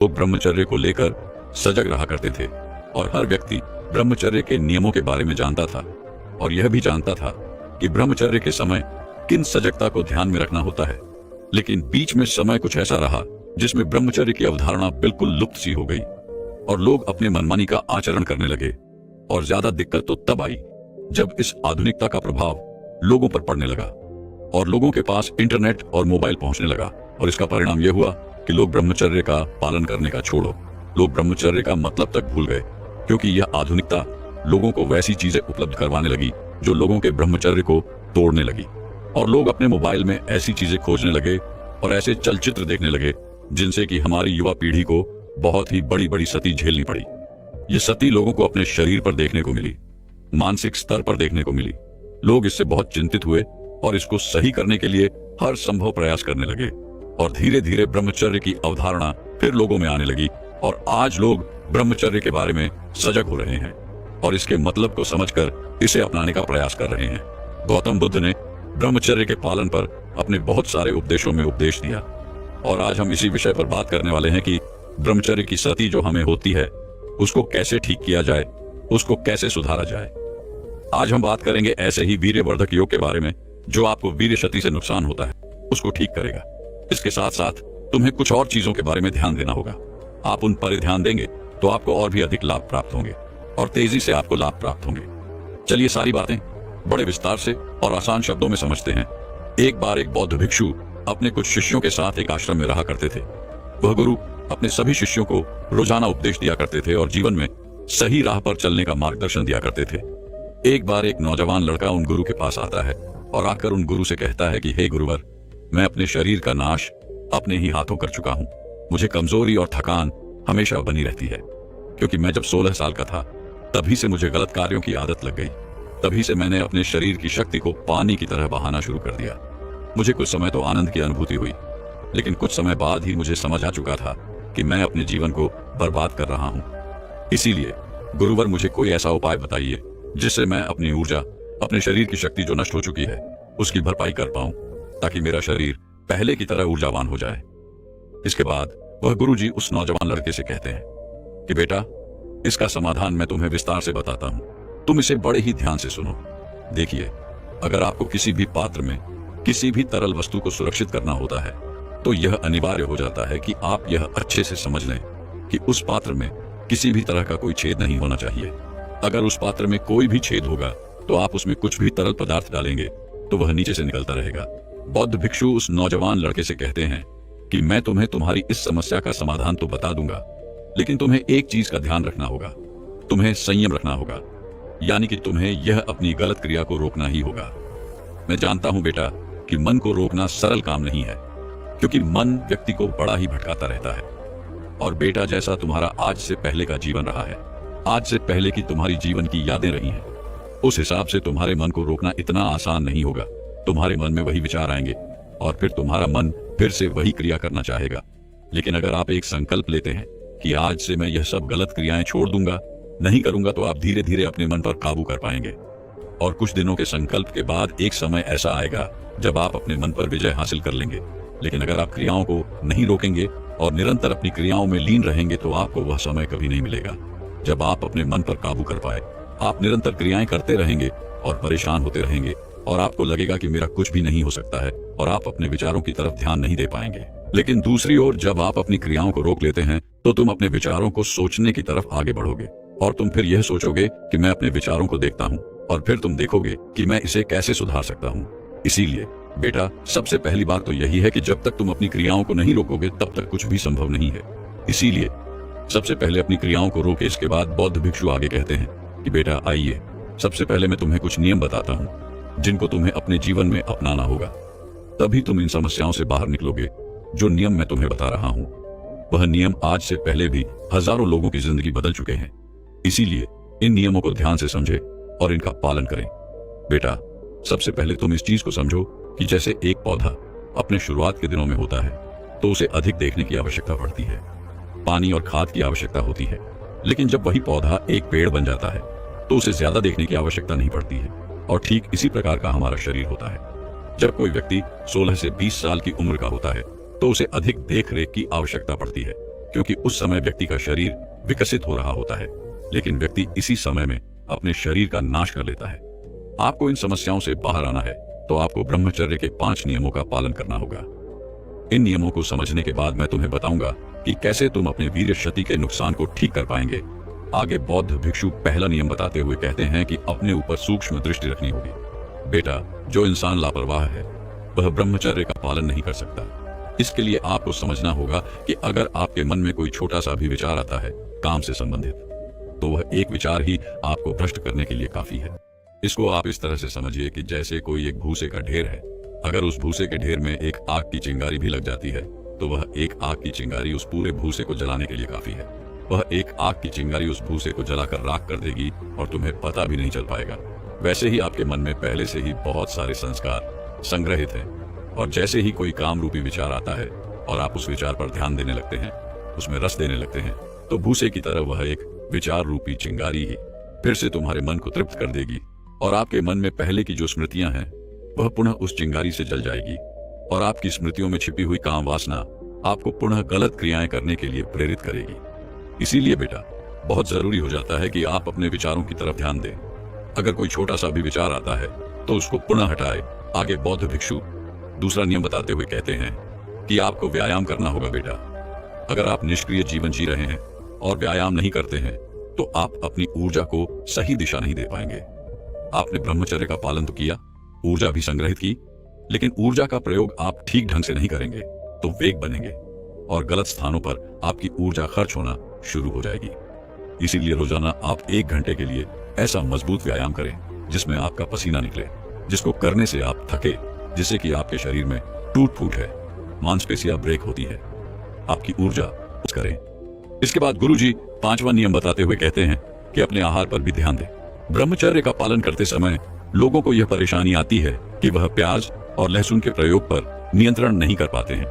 लोग ब्रह्मचर्य को लेकर सजग रहा करते थे और हर व्यक्ति ब्रह्मचर्य के नियमों के बारे में जानता था और यह भी जानता था कि ब्रह्मचर्य के समय किन सजगता को ध्यान में रखना होता है। लेकिन बीच में समय कुछ ऐसा रहा जिसमें ब्रह्मचर्य की अवधारणा बिल्कुल लुप्त सी हो गई और लोग अपने मनमानी का आचरण करने लगे। और ज्यादा दिक्कत तो तब आई जब इस आधुनिकता का प्रभाव लोगों पर पड़ने लगा और लोगों के पास इंटरनेट और मोबाइल पहुंचने लगा। और इसका परिणाम यह हुआ कि लोग ब्रह्मचर्य का पालन करने का छोड़ो, लोग ब्रह्मचर्य का मतलब तक भूल गए, क्योंकि यह आधुनिकता लोगों को वैसी चीजें उपलब्ध करवाने लगी जो लोगों के ब्रह्मचर्य को तोड़ने लगी। और लोग अपने मोबाइल में ऐसी चीजें खोजने लगे और ऐसे चलचित्र देखने लगे जिनसे कि हमारी युवा पीढ़ी को बहुत ही बड़ी बड़ी क्षति झेलनी पड़ी। ये क्षति लोगों को अपने शरीर पर देखने को मिली, मानसिक स्तर पर देखने को मिली। लोग इससे बहुत चिंतित हुए और इसको सही करने के लिए हर संभव प्रयास करने लगे और धीरे धीरे ब्रह्मचर्य की अवधारणा फिर लोगों में आने लगी। और आज लोग ब्रह्मचर्य के बारे में सजग हो रहे हैं और इसके मतलब को समझकर इसे अपनाने का प्रयास कर रहे हैं। गौतम बुद्ध ने ब्रह्मचर्य के पालन पर अपने बहुत सारे उपदेशों में उपदेश दिया और आज हम इसी विषय पर बात करने वाले हैं कि ब्रह्मचर्य की क्षति जो हमें होती है उसको कैसे ठीक किया जाए, उसको कैसे सुधारा जाए। आज हम बात करेंगे ऐसे ही वीर्यवर्धक योग के बारे में जो आपको वीर्य क्षति से नुकसान होता है उसको ठीक करेगा। इसके साथ साथ तुम्हें कुछ और चीजों के बारे में ध्यान देना होगा। आप उन पर ध्यान देंगे तो आपको और भी अधिक लाभ प्राप्त होंगे और तेजी से आपको लाभ प्राप्त होंगे। चलिए सारी बातें बड़े विस्तार से और आसान शब्दों में समझते हैं। एक बार एक बौद्ध भिक्षु अपने कुछ शिष्यों के साथ एक आश्रम में रहा करते थे। वह गुरु अपने सभी शिष्यों को रोजाना उपदेश दिया करते थे और जीवन में सही राह पर चलने का मार्गदर्शन दिया करते थे। एक बार एक नौजवान लड़का उन गुरु के पास आता है और आकर उन गुरु से कहता है कि हे गुरुवर, मैं अपने शरीर का नाश अपने ही हाथों कर चुका हूँ। मुझे कमजोरी और थकान हमेशा बनी रहती है, क्योंकि मैं जब 16 साल का था तभी से मुझे गलत कार्यों की आदत लग गई। तभी से मैंने अपने शरीर की शक्ति को पानी की तरह बहाना शुरू कर दिया। मुझे कुछ समय तो आनंद की अनुभूति हुई, लेकिन कुछ समय बाद ही मुझे समझ आ चुका था कि मैं अपने जीवन को बर्बाद कर रहा हूँ। इसीलिए गुरुवर, मुझे कोई ऐसा उपाय बताइए जिससे मैं अपनी ऊर्जा, अपने शरीर की शक्ति जो नष्ट हो चुकी है उसकी भरपाई कर पाऊं, ताकि मेरा शरीर पहले की तरह ऊर्जावान हो जाए। इसके बाद वह गुरुजी उस नौजवान लड़के से कहते हैं कि बेटा, इसका समाधान मैं तुम्हें विस्तार से बताता हूँ, तुम इसे बड़े ही ध्यान से सुनो। देखिए, अगर आपको किसी भी पात्र में किसी भी तरल वस्तु को सुरक्षित करना होता है तो यह अनिवार्य हो जाता है कि आप यह अच्छे से समझ लें कि उस पात्र में किसी भी तरह का कोई छेद नहीं होना चाहिए। अगर उस पात्र में कोई भी छेद होगा तो आप उसमें कुछ भी तरल पदार्थ डालेंगे तो वह नीचे से निकलता रहेगा। बौद्ध भिक्षु उस नौजवान लड़के से कहते हैं कि मैं तुम्हें तुम्हारी इस समस्या का समाधान तो बता दूंगा, लेकिन तुम्हें एक चीज का ध्यान रखना होगा, तुम्हें संयम रखना होगा, यानी कि तुम्हें यह अपनी गलत क्रिया को रोकना ही होगा। मैं जानता हूं बेटा कि मन को रोकना सरल काम नहीं है, क्योंकि मन व्यक्ति को बड़ा ही भटकाता रहता है। और बेटा, जैसा तुम्हारा आज से पहले का जीवन रहा है, आज से पहले की तुम्हारी जीवन की यादें रही हैं, उस हिसाब से तुम्हारे मन को रोकना इतना आसान नहीं होगा। तुम्हारे मन में वही विचार आएंगे और फिर तुम्हारा मन फिर से वही क्रिया करना चाहेगा। लेकिन अगर आप एक संकल्प लेते हैं कि आज से मैं यह सब गलत क्रियाएं छोड़ दूंगा, नहीं करूंगा, तो आप धीरे धीरे अपने मन पर काबू कर पाएंगे। और कुछ दिनों के संकल्प के बाद एक समय ऐसा आएगा जब आप अपने मन पर विजय हासिल कर लेंगे। लेकिन अगर आप क्रियाओं को नहीं रोकेंगे और निरंतर अपनी क्रियाओं में लीन रहेंगे तो आपको वह समय कभी नहीं मिलेगा जब आप अपने मन पर काबू कर पाए। आप निरंतर क्रियाएं करते रहेंगे और परेशान होते रहेंगे और आपको लगेगा कि मेरा कुछ भी नहीं हो सकता है और आप अपने विचारों की तरफ ध्यान नहीं दे पाएंगे। लेकिन दूसरी ओर जब आप अपनी क्रियाओं को रोक लेते हैं तो तुम अपने विचारों को सोचने की तरफ आगे बढ़ोगे और तुम फिर यह सोचोगे कि मैं अपने विचारों को देखता हूँ और फिर तुम देखोगे कि मैं इसे कैसे सुधार सकता हूँ। इसीलिए बेटा, सबसे पहली बात तो यही है कि जब तक तुम अपनी क्रियाओं को नहीं रोकोगे तब तक कुछ भी संभव नहीं है। इसीलिए सबसे पहले अपनी क्रियाओं को रोके। इसके बाद बौद्ध भिक्षु आगे कहते हैं कि बेटा आइए, सबसे पहले मैं तुम्हें कुछ नियम बताता हूँ जिनको तुम्हें अपने जीवन में अपनाना होगा, तभी तुम इन समस्याओं से बाहर निकलोगे। जो नियम मैं तुम्हें बता रहा हूँ वह नियम आज से पहले भी हजारों लोगों की जिंदगी बदल चुके हैं। इसीलिए इन नियमों को ध्यान से समझे और इनका पालन करें। बेटा, सबसे पहले तुम इस चीज को समझो कि जैसे एक पौधा अपने शुरुआत के दिनों में होता है तो उसे अधिक देखने की आवश्यकता पड़ती है, पानी और खाद की आवश्यकता होती है। लेकिन जब वही पौधा एक पेड़ बन जाता है तो उसे ज्यादा देखने की आवश्यकता नहीं पड़ती है। और ठीक इसी प्रकार का हमारा शरीर होता है। जब कोई व्यक्ति 16 से 20 साल की उम्र का होता है तो उसे अधिक देख रेख की आवश्यकता पड़ती है, क्योंकि उस समय व्यक्ति का शरीर विकसित हो रहा होता है, लेकिन व्यक्ति इसी समय में अपने शरीर का नाश कर लेता है। आपको इन समस्याओं से बाहर आना है तो आपको ब्रह्मचर्य के 5 नियमों का पालन करना होगा। इन नियमों को समझने के बाद मैं तुम्हें बताऊंगा कि कैसे तुम अपने वीर्य क्षति के नुकसान को ठीक कर पाएंगे। आगे बौद्ध भिक्षु पहला नियम बताते हुए कहते हैं कि अपने ऊपर सूक्ष्म दृष्टि रखनी होगी। बेटा, जो इंसान लापरवाह है वह ब्रह्मचर्य का पालन नहीं कर सकता। इसके लिए आपको समझना होगा कि अगर आपके मन में कोई छोटा सा भी विचार आता है काम से संबंधित, तो वह एक विचार ही आपको भ्रष्ट करने के लिए काफी है। इसको आप इस तरह से समझिए कि जैसे कोई एक भूसे का ढेर है, अगर उस भूसे के ढेर में एक आग की चिंगारी भी लग जाती है तो वह एक आग की चिंगारी उस पूरे भूसे को जलाने के लिए काफी है। वह एक आग की चिंगारी उस भूसे को जलाकर राख कर देगी और तुम्हें पता भी नहीं चल पाएगा। वैसे ही आपके मन में पहले से ही बहुत सारे संस्कार संग्रहित हैं, और जैसे ही कोई काम रूपी विचार आता है और आप उस विचार पर ध्यान देने लगते हैं, उसमें रस देने लगते हैं, तो भूसे की तरह वह एक विचार रूपी चिंगारी ही फिर से तुम्हारे मन को तृप्त कर देगी और आपके मन में पहले की जो स्मृतियां हैं वह पुनः उस चिंगारी से जल जाएगी और आपकी स्मृतियों में छिपी हुई काम वासना आपको पुनः गलत क्रियाएं करने के लिए प्रेरित करेगी। इसीलिए बेटा, बहुत जरूरी हो जाता है कि आप अपने विचारों की तरफ ध्यान दें। अगर कोई छोटा सा भी विचार आता है तो उसको पुनः हटाए। आगे बौद्ध भिक्षु दूसरा नियम बताते हुए कहते हैं कि आपको व्यायाम करना होगा। बेटा, अगर आप निष्क्रिय जीवन जी रहे हैं और व्यायाम नहीं करते हैं तो आप अपनी ऊर्जा को सही दिशा नहीं दे पाएंगे। आपने ब्रह्मचर्य का पालन तो किया, ऊर्जा भी संग्रहित की, लेकिन ऊर्जा का प्रयोग आप ठीक ढंग से नहीं करेंगे तो वेग बनेंगे और गलत स्थानों पर आपकी ऊर्जा खर्च होना शुरू हो जाएगी। इसीलिए रोजाना आप 1 घंटे के लिए ऐसा मजबूत व्यायाम करें जिसमें आपका पसीना निकले, जिसको करने से आप थके, जिससे कि आपके शरीर में टूट फूट है, मांसपेशियां ब्रेक होती है, आपकी ऊर्जा करें। इसके बाद गुरुजी 5वां नियम बताते हुए कहते हैं कि अपने आहार पर भी ध्यान दें। ब्रह्मचर्य का पालन करते समय लोगों को यह परेशानी आती है कि वह प्याज और लहसुन के प्रयोग पर नियंत्रण नहीं कर पाते हैं,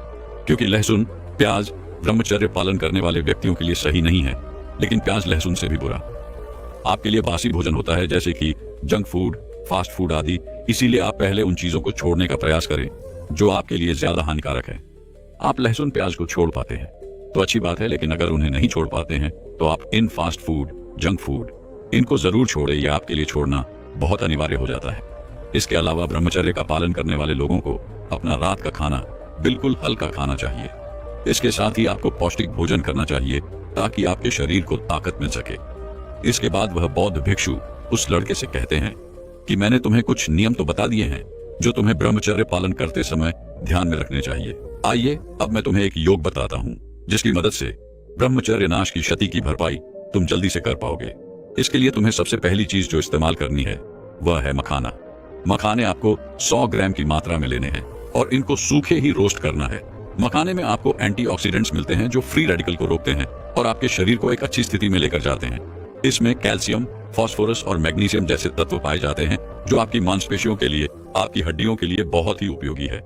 क्योंकि लहसुन प्याज ब्रह्मचर्य पालन करने वाले व्यक्तियों के लिए सही नहीं है, लेकिन प्याज लहसुन से भी बुरा आपके लिए बासी भोजन होता है, जैसे कि जंक फूड, फास्ट फूड आदि। इसीलिए आप पहले उन चीजों को छोड़ने का प्रयास करें जो आपके लिए ज्यादा हानिकारक है। आप लहसुन प्याज को छोड़ पाते हैं तो अच्छी बात है, लेकिन अगर उन्हें नहीं छोड़ पाते हैं तो आप इन फास्ट फूड, जंक फूड, इनको जरूर छोड़े। यह आपके लिए छोड़ना बहुत अनिवार्य हो जाता है। इसके अलावा ब्रह्मचर्य का पालन करने वाले लोगों को अपना रात का खाना बिल्कुल हल्का खाना चाहिए। इसके साथ ही आपको पौष्टिक भोजन करना चाहिए ताकि आपके शरीर को ताकत मिल सके। इसके बाद वह बौद्ध भिक्षु उस लड़के से कहते हैं कि मैंने तुम्हें कुछ नियम तो बता दिए हैं जो तुम्हें ब्रह्मचर्य पालन करते समय ध्यान में रखने चाहिए। आइए अब मैं तुम्हें एक योग बताता हूँ जिसकी मदद से ब्रह्मचर्य नाश की क्षति की भरपाई तुम जल्दी से कर पाओगे। इसके लिए तुम्हें सबसे पहली चीज जो इस्तेमाल करनी है वह है मखाना। मखाने आपको 100 ग्राम की मात्रा में लेने हैं और इनको सूखे ही रोस्ट करना है। मखाने में आपको एंटीऑक्सीडेंट्स मिलते हैं जो फ्री रेडिकल को रोकते हैं और आपके शरीर को एक अच्छी स्थिति में लेकर जाते हैं। इसमें कैल्शियम, फास्फोरस और मैग्नीशियम जैसे तत्व पाए जाते हैं जो आपकी मांसपेशियों के लिए, आपकी हड्डियों के लिए बहुत ही उपयोगी है।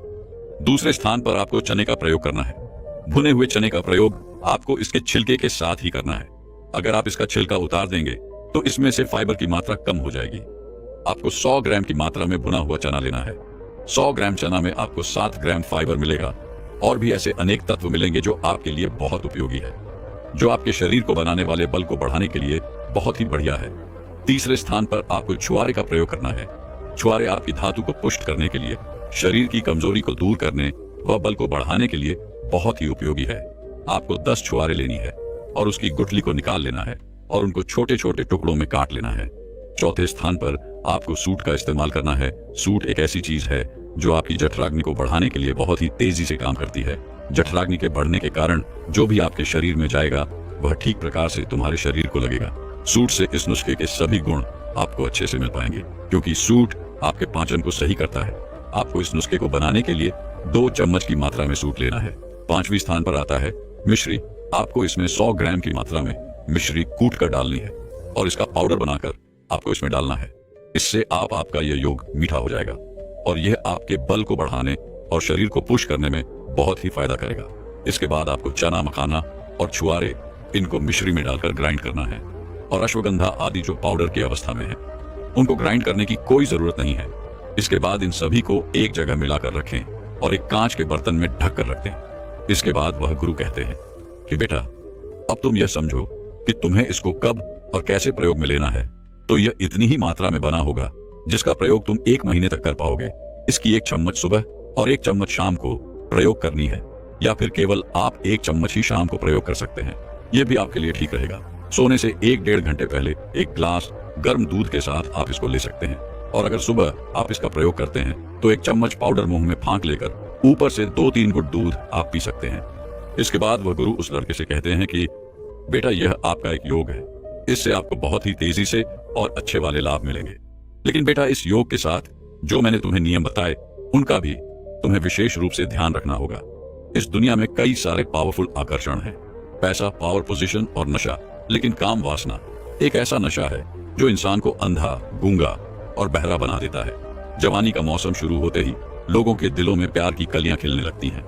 दूसरे स्थान पर आपको चने का प्रयोग करना है। भुने हुए चने का प्रयोग आपको इसके छिलके के साथ ही करना है। अगर आप इसका छिलका उतार देंगे तो इसमें से फाइबर की मात्रा कम हो जाएगी। आपको 100 ग्राम की मात्रा में भुना हुआ चना लेना है। 100 ग्राम चना में आपको 7 ग्राम फाइबर मिलेगा और भी ऐसे अनेक तत्व मिलेंगे जो आपके लिए बहुत उपयोगी है, जो आपके शरीर को बनाने वाले बल को बढ़ाने के लिए बहुत ही बढ़िया है। तीसरे स्थान पर आपको छुआरे का प्रयोग करना है। छुआरे आपकी धातु को पुष्ट करने के लिए, शरीर की कमजोरी को दूर करने व बल को बढ़ाने के लिए बहुत ही उपयोगी है। आपको 10 छुआरे लेनी है और उसकी गुठली को निकाल लेना है और उनको छोटे छोटे टुकड़ों में काट लेना है। चौथे स्थान पर आपको सूट का इस्तेमाल करना है। सूट एक ऐसी चीज है जो आपकी जठराग्नि को बढ़ाने के लिए बहुत ही तेजी से काम करती है। जठराग्नि के बढ़ने के कारण जो भी आपके शरीर में जाएगा वह ठीक प्रकार से तुम्हारे शरीर को लगेगा। सूट से इस नुस्खे के सभी गुण आपको अच्छे से मिल पाएंगे, क्योंकि सूट आपके पाचन को सही करता है। आपको इस नुस्खे को बनाने के लिए 2 चम्मच की मात्रा में सूट लेना है। 5वें स्थान पर आता है मिश्री। आपको इसमें 100 ग्राम की मात्रा में मिश्री कूट कर डालनी है और इसका पाउडर बनाकर आपको इसमें डालना है। इससे आपका यह योग मीठा हो जाएगा और यह आपके बल को बढ़ाने और शरीर को पुश करने में बहुत ही फायदा करेगा। इसके बाद आपको चना, मखाना और छुआरे, इनको मिश्री में डालकर ग्राइंड करना है और अश्वगंधा आदि जो पाउडर की अवस्था में है उनको ग्राइंड करने की कोई जरूरत नहीं है। इसके बाद इन सभी को एक जगह मिलाकर रखें और एक कांच के बर्तन में ढक कर रख दें। इसके बाद वह गुरु कहते हैं कि बेटा, अब तुम यह समझो कि तुम्हें इसको कब और कैसे प्रयोग में लेना है, तो यह इतनी ही मात्रा में बना होगा जिसका प्रयोग तुम 1 महीने तक कर पाओगे। इसकी 1 चम्मच सुबह और 1 चम्मच शाम को प्रयोग करनी है, या फिर केवल आप 1 चम्मच ही शाम को प्रयोग कर सकते हैं। यह भी आपके लिए ठीक रहेगा। सोने से 1-1.5 घंटे पहले 1 ग्लास गर्म दूध के साथ आप इसको ले सकते हैं, और अगर सुबह आप इसका प्रयोग करते हैं तो 1 चम्मच पाउडर मुंह में फांक लेकर ऊपर से 2-3 घुट दूध आप पी सकते हैं। इसके बाद वह गुरु उस लड़के से कहते हैं कि बेटा, यह आपका एक योग है, इससे आपको बहुत ही तेजी से और अच्छे वाले लाभ मिलेंगे। लेकिन बेटा, इस योग के साथ जो मैंने तुम्हें नियम बताए उनका भी तुम्हें विशेष रूप से ध्यान रखना होगा। इस दुनिया में कई सारे पावरफुल आकर्षण हैं, पैसा, पावर, पोजीशन और नशा, लेकिन काम वासना एक ऐसा नशा है जो इंसान को अंधा, गूंगा और बहरा बना देता है। जवानी का मौसम शुरू होते ही लोगों के दिलों में प्यार की कलियां खिलने लगती हैं,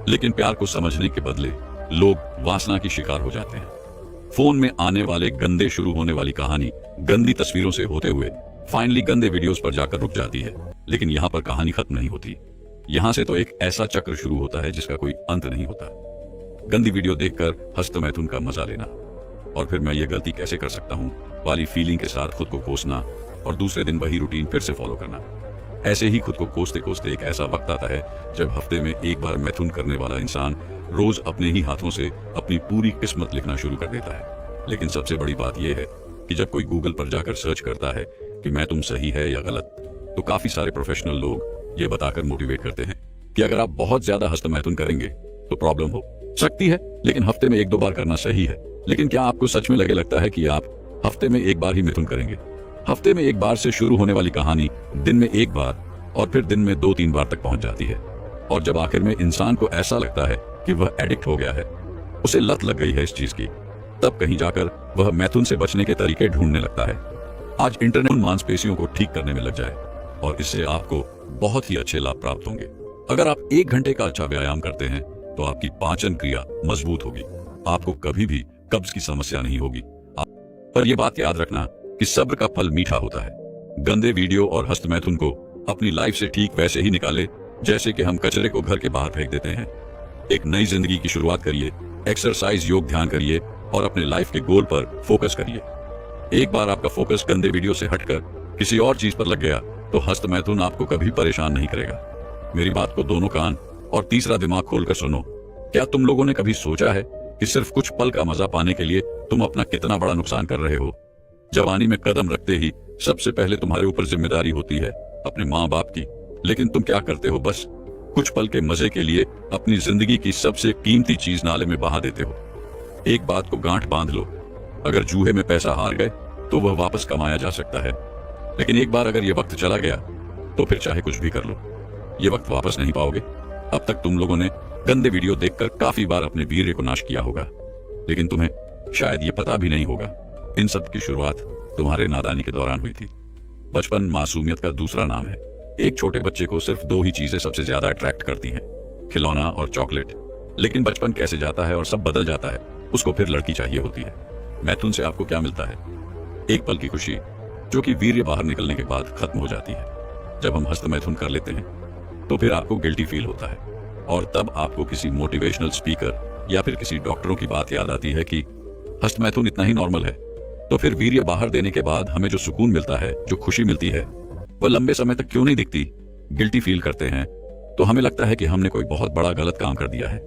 लेकिन प्यार को समझने के बदले लोग वासना की शिकार हो जाते हैं। फोन में आने वाले गंदे शुरू होने वाली कहानी गंदी तस्वीरों से होते हुए फाइनली गंदे वीडियोस पर जाकर रुक जाती है। लेकिन यहाँ पर कहानी खत्म नहीं होती। यहाँ से तो एक ऐसा चक्र शुरू होता है जिसका कोई अंत नहीं होता। गंदी वीडियो देखकर हस्तमैथुन का मजा लेना, और फिर मैं ये गलती कैसे कर सकता हूँ वाली फीलिंग के साथ खुद को कोसना, और दूसरे दिन वही रूटीन फिर से फॉलो करना। ऐसे ही खुद को कोसते कोसते एक ऐसा वक्त आता है जब हफ्ते में 1 बार मैथुन करने वाला इंसान रोज अपने ही हाथों से अपनी पूरी किस्मत लिखना शुरू कर देता है। लेकिन सबसे बड़ी बात यह है कि जब कोई गूगल पर जाकर सर्च करता है कि मैथुन सही है या गलत, तो काफी सारे प्रोफेशनल लोग ये बताकर मोटिवेट करते हैं कि अगर आप बहुत ज्यादा हस्तमैथुन करेंगे तो प्रॉब्लम हो सकती है, लेकिन हफ्ते में 1-2 बार करना सही है। लेकिन क्या आपको सच में लगता है कि आप हफ्ते में 1 बार ही मिथुन करेंगे? हफ्ते में 1 बार से शुरू होने वाली कहानी दिन में 1 बार और फिर दिन में 2-3 बार तक पहुंच जाती है, और जब आखिर में इंसान को ऐसा लगता है कि वह एडिक्ट हो गया है, उसे लत लग गई है इस चीज की, तब कहीं जाकर वह मैथुन से बचने के तरीके ढूंढने लगता है। आज इंटरनेट उन मांसपेशियों को ठीक करने में लग जाए और इससे आपको बहुत ही अच्छे लाभ प्राप्त होंगे। अगर आप 1 घंटे का अच्छा व्यायाम करते हैं तो आपकी पाचन क्रिया मजबूत होगी, आपको कभी भी कब्ज की समस्या नहीं होगी। पर यह बात याद रखना कि सब्र का फल मीठा होता है। गंदे वीडियो और हस्तमैथुन को अपनी लाइफ से ठीक वैसे ही निकाले जैसे कि हम कचरे को घर के बाहर फेंक देते हैं। एक नई जिंदगी की शुरुआत करिए, एक्सरसाइज, योग, ध्यान करिए और अपने लाइफ के गोल पर फोकस करिए। एक बार आपका फोकस गंदे वीडियो से हटकर किसी और चीज पर लग गया तो हस्तमैथुन आपको कभी परेशान नहीं करेगा। मेरी बात को दोनों कान और तीसरा दिमाग खोलकर सुनो। क्या तुम लोगों ने कभी सोचा है कि सिर्फ कुछ पल का मजा पाने के लिए तुम अपना कितना बड़ा नुकसान कर रहे हो? जवानी में कदम रखते ही सबसे पहले तुम्हारे ऊपर जिम्मेदारी होती है अपने माँ बाप की, लेकिन तुम क्या करते हो? बस कुछ पल के मजे के लिए अपनी जिंदगी की सबसे कीमती चीज नाले में बहा देते हो। एक बात को गांठ बांध लो, अगर जूहे में पैसा हार गए तो वह वापस कमाया जा सकता है, लेकिन एक बार अगर ये वक्त चला गया तो फिर चाहे कुछ भी कर लो, ये वक्त वापस नहीं पाओगे। अब तक तुम लोगों ने गंदे वीडियो देखकर काफी बार अपने वीर्य को नाश किया होगा, लेकिन तुम्हें शायद ये पता भी नहीं होगा इन सब की शुरुआत तुम्हारे नादानी के दौरान हुई थी। बचपन मासूमियत का दूसरा नाम है। एक छोटे बच्चे को सिर्फ 2 ही चीजें सबसे ज्यादा अट्रैक्ट करती हैं, खिलौना और चॉकलेट। लेकिन बचपन कैसे जाता है और सब बदल जाता है, उसको फिर लड़की चाहिए होती है। मैथुन से आपको क्या मिलता है? एक पल की खुशी जो कि वीर्य बाहर निकलने के बाद खत्म हो जाती है। जब हम हस्तमैथुन कर लेते हैं तो फिर आपको गिल्टी फील होता है, और तब आपको किसी मोटिवेशनल स्पीकर या फिर किसी डॉक्टरों की बात याद आती है कि हस्तमैथुन इतना ही नॉर्मल है। तो फिर वीर्य बाहर देने के बाद हमें जो सुकून मिलता है, जो खुशी मिलती है, वह लंबे समय तक क्यों नहीं दिखती? गिल्टी फील करते हैं तो हमें लगता है कि हमने कोई बहुत बड़ा गलत काम कर दिया है,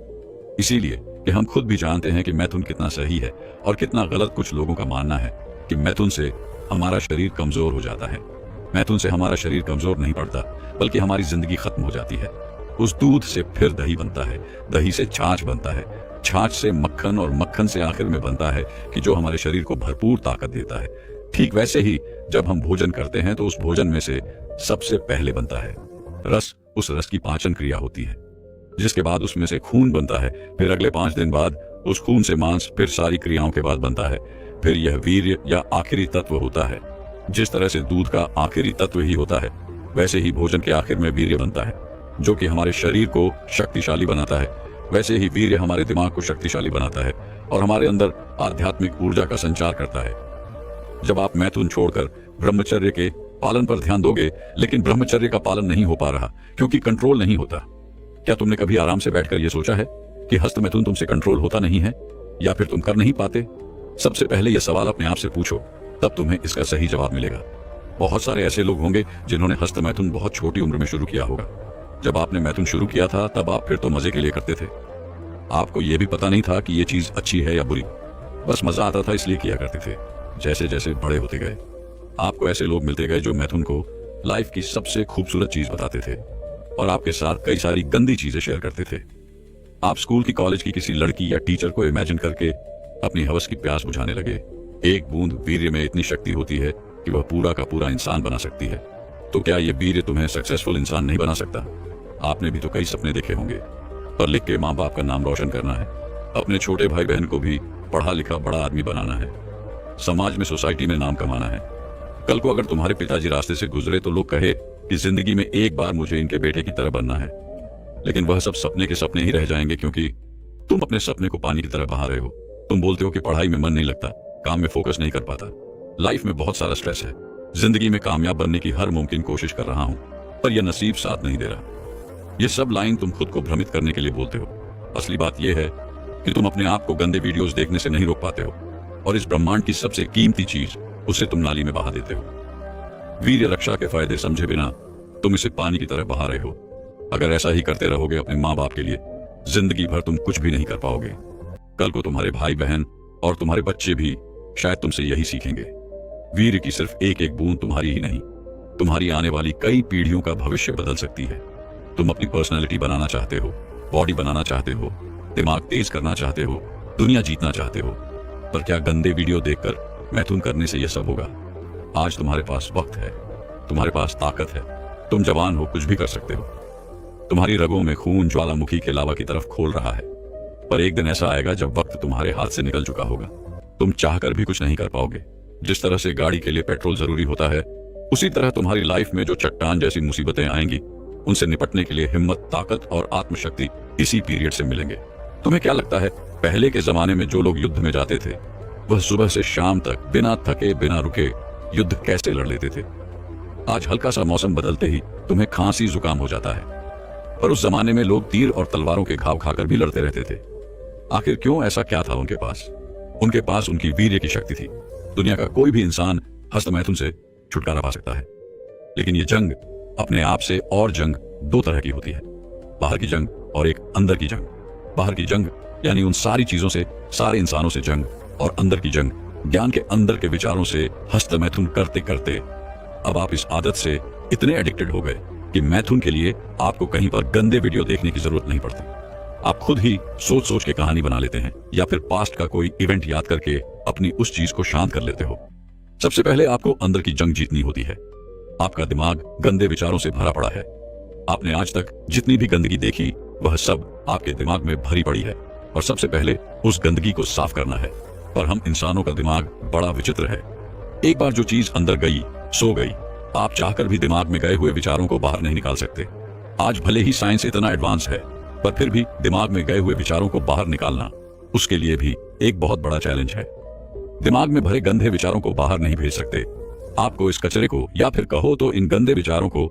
इसीलिए कि हम खुद भी जानते हैं कि मैथुन कितना सही है और कितना गलत कुछ लोगों का मानना है कि मैथुन से हमारा शरीर कमजोर हो जाता है। मैथुन से हमारा शरीर कमजोर नहीं पड़ता, बल्कि हमारी जिंदगी खत्म हो जाती है। उस दूध से फिर दही बनता है, दही से छाछ बनता है, छाछ से मक्खन और मक्खन से आखिर में बनता है कि जो हमारे शरीर को भरपूर ताकत देता है। ठीक वैसे ही जब हम भोजन करते हैं तो उस भोजन में से सबसे पहले बनता है रस। उस रस की पाचन क्रिया होती है, जिसके बाद उसमें से खून बनता है, फिर अगले 5 दिन बाद उस खून से मांस, फिर सारी क्रियाओं के बाद बनता है, फिर यह वीर्य या आखिरी तत्व होता है। जिस तरह से दूध का आखिरी तत्व ही होता है, वैसे ही भोजन के आखिर में वीर्य बनता है, जो कि हमारे शरीर को शक्तिशाली बनाता है। वैसे ही वीर्य हमारे दिमाग को शक्तिशाली बनाता है और हमारे अंदर आध्यात्मिक ऊर्जा का संचार करता है। जब आप मैथुन छोड़कर ब्रह्मचर्य के पालन पर ध्यान दोगे, लेकिन ब्रह्मचर्य का पालन नहीं हो पा रहा क्योंकि कंट्रोल नहीं होता। क्या तुमने कभी आराम से बैठकर यह सोचा है कि हस्तमैथुन तुमसे कंट्रोल होता नहीं है? या फिर तुम कर नहीं पाते? सबसे पहले यह सवाल अपने आप से पूछो, तब तुम्हें इसका सही जवाब मिलेगा। बहुत सारे ऐसे लोग होंगे जिन्होंने हस्तमैथुन बहुत छोटी उम्र में शुरू किया होगा। जब आपने मैथुन शुरू किया था तब आप फिर तो मजे के लिए करते थे। आपको यह भी पता नहीं था कि यह चीज अच्छी है या बुरी, बस मजा आता था इसलिए किया करते थे। जैसे जैसे बड़े होते गए आपको ऐसे लोग मिलते गए जो मैथुन को लाइफ की सबसे खूबसूरत चीज बताते थे और आपके साथ कई सारी गंदी चीजें शेयर करते थे। आप स्कूल की कॉलेज की किसी लड़की या टीचर को इमेजिन करके अपनी हवस की प्यास बुझाने लगे। एक बूंद वीर्य में इतनी शक्ति होती है कि वह पूरा का पूरा इंसान बना सकती है। तो क्या यह वीर्य तुम्हें सक्सेसफुल इंसान नहीं बना सकता? आपने भी तो कई सपने देखे होंगे, पर लिख के माँ बाप का नाम रोशन करना है, अपने छोटे भाई बहन को भी पढ़ा लिखा बड़ा आदमी बनाना है, समाज में सोसाइटी में नाम कमाना है। कल को अगर तुम्हारे पिताजी रास्ते से गुजरे तो लोग कहे कि जिंदगी में एक बार मुझे इनके बेटे की तरह बनना है। लेकिन वह सब सपने के सपने ही रह जाएंगे, क्योंकि तुम अपने सपने को पानी की तरह बहा रहे हो। तुम बोलते हो कि पढ़ाई में मन नहीं लगता, काम में फोकस नहीं कर पाता, लाइफ में बहुत सारा स्ट्रेस है, जिंदगी में कामयाब बनने की हर मुमकिन कोशिश कर रहा हूं, पर यह नसीब साथ नहीं दे रहा। ये सब लाइन तुम खुद को भ्रमित करने के लिए बोलते हो। असली बात यह है कि तुम अपने आप को गंदे वीडियोस देखने से नहीं रोक पाते हो, और इस ब्रह्मांड की सबसे कीमती चीज उसे तुम नाली में बहा देते हो। वीर्य रक्षा के फायदे समझे बिना तुम इसे पानी की तरह बहा रहे हो। अगर ऐसा ही करते रहोगे अपने माँ बाप के लिए, जिंदगी भर तुम कुछ भी नहीं कर पाओगे। कल को तुम्हारे भाई बहन और तुम्हारे बच्चे भी शायद तुमसे यही सीखेंगे। वीर्य की सिर्फ एक एक बूंद तुम्हारी ही नहीं, तुम्हारी आने वाली कई पीढ़ियों का भविष्य बदल सकती है। तुम अपनी पर्सनैलिटी बनाना चाहते हो, बॉडी बनाना चाहते हो, दिमाग तेज करना चाहते हो, दुनिया जीतना चाहते हो, पर क्या गंदे वीडियो देखकर मैथुन करने से यह सब होगा? आज तुम्हारे पास वक्त है, तुम्हारे पास ताकत है, तुम जवान हो, कुछ भी कर सकते हो। तुम्हारी रगों में खून ज्वालामुखी के लावा की तरफ खोल रहा है, पर एक दिन ऐसा आएगा जब वक्त तुम्हारे हाथ से निकल चुका होगा। तुम चाहकर भी कुछ नहीं कर पाओगे। जिस तरह से गाड़ी के लिए पेट्रोल जरूरी होता है, उसी तरह तुम्हारी लाइफ में जो चट्टान जैसी मुसीबतें आएंगी, उनसे निपटने के लिए हिम्मत, ताकत और आत्मशक्ति इसी पीरियड से मिलेंगे। तुम्हें क्या लगता है पहले के जमाने में जो लोग युद्ध में जाते थे, वह सुबह से शाम तक बिना थके बिना रुके युद्ध कैसे लड़ लेते थे? आज हल्का सा मौसम बदलते ही तुम्हें खांसी जुकाम हो जाता है, पर उस जमाने में लोग तीर और तलवारों के घाव खाकर भी लड़ते रहते थे। आखिर क्यों? ऐसा क्या था उनके पास? उनके पास उनकी वीर्य की शक्ति थी। दुनिया का कोई भी इंसान हस्तमैथुन से छुटकारा पा सकता है, लेकिन ये जंग अपने आप से और जंग दो तरह की होती है, बाहर की जंग और एक अंदर की जंग। बाहर की जंग यानी उन सारी चीजों से, सारे इंसानों से जंग, और अंदर की जंग ज्ञान के अंदर के विचारों से। हस्तमैथुन करते करते अब आप इस आदत से इतने एडिक्टेड हो गए कि मैथुन के लिए आपको कहीं पर गंदे वीडियो देखने की जरूरत नहीं पड़ती। आप खुद ही सोच सोच के कहानी बना लेते हैं, या फिर पास्ट का कोई इवेंट याद करके अपनी उस चीज को शांत कर लेते हो। सबसे पहले आपको अंदर की जंग जीतनी होती है। आपका दिमाग गंदे विचारों से भरा पड़ा है। आपने आज तक जितनी भी गंदगी देखी, वह सब आपके दिमाग में भरी पड़ी है, और सबसे पहले उस गंदगी को साफ करना है। पर हम इंसानों का दिमाग बड़ा विचित्र है। एक बार जो चीज अंदर गई सो गई। आप चाहकर भी दिमाग में गए हुए विचारों को बाहर नहीं निकाल सकते। आज भले ही साइंस इतना एडवांस है, पर फिर भी दिमाग में गए हुए विचारों को बाहर निकालना उसके लिए भी एक बहुत बड़ा चैलेंज है। दिमाग में भरे गंदे विचारों को बाहर नहीं भेज सकते। आपको इस कचरे को, या फिर कहो तो इन गंदे विचारों को